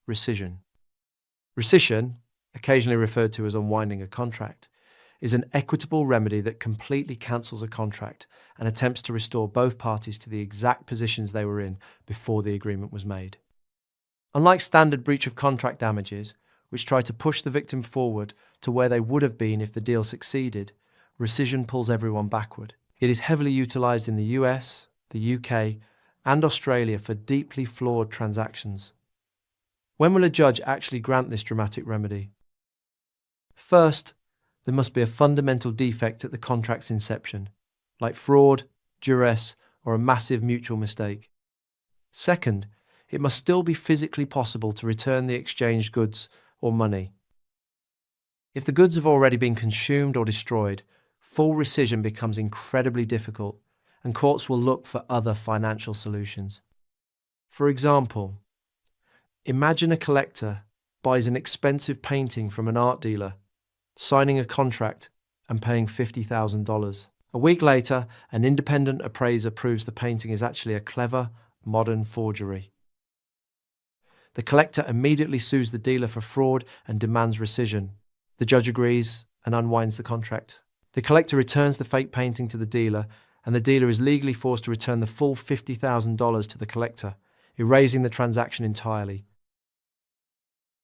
rescission. Rescission, occasionally referred to as unwinding a contract, is an equitable remedy that completely cancels a contract and attempts to restore both parties to the exact positions they were in before the agreement was made. Unlike standard breach of contract damages, which try to push the victim forward to where they would have been if the deal succeeded, rescission pulls everyone backward. It is heavily utilised in the US, the UK, and Australia for deeply flawed transactions. When will a judge actually grant this dramatic remedy? First, there must be a fundamental defect at the contract's inception, like fraud, duress, or a massive mutual mistake. Second, it must still be physically possible to return the exchanged goods or money. If the goods have already been consumed or destroyed, full rescission becomes incredibly difficult, and courts will look for other financial solutions. For example, imagine a collector buys an expensive painting from an art dealer, signing a contract and paying $50,000. A week later, an independent appraiser proves the painting is actually a clever, modern forgery. The collector immediately sues the dealer for fraud and demands rescission. The judge agrees and unwinds the contract. The collector returns the fake painting to the dealer, and the dealer is legally forced to return the full $50,000 to the collector, erasing the transaction entirely,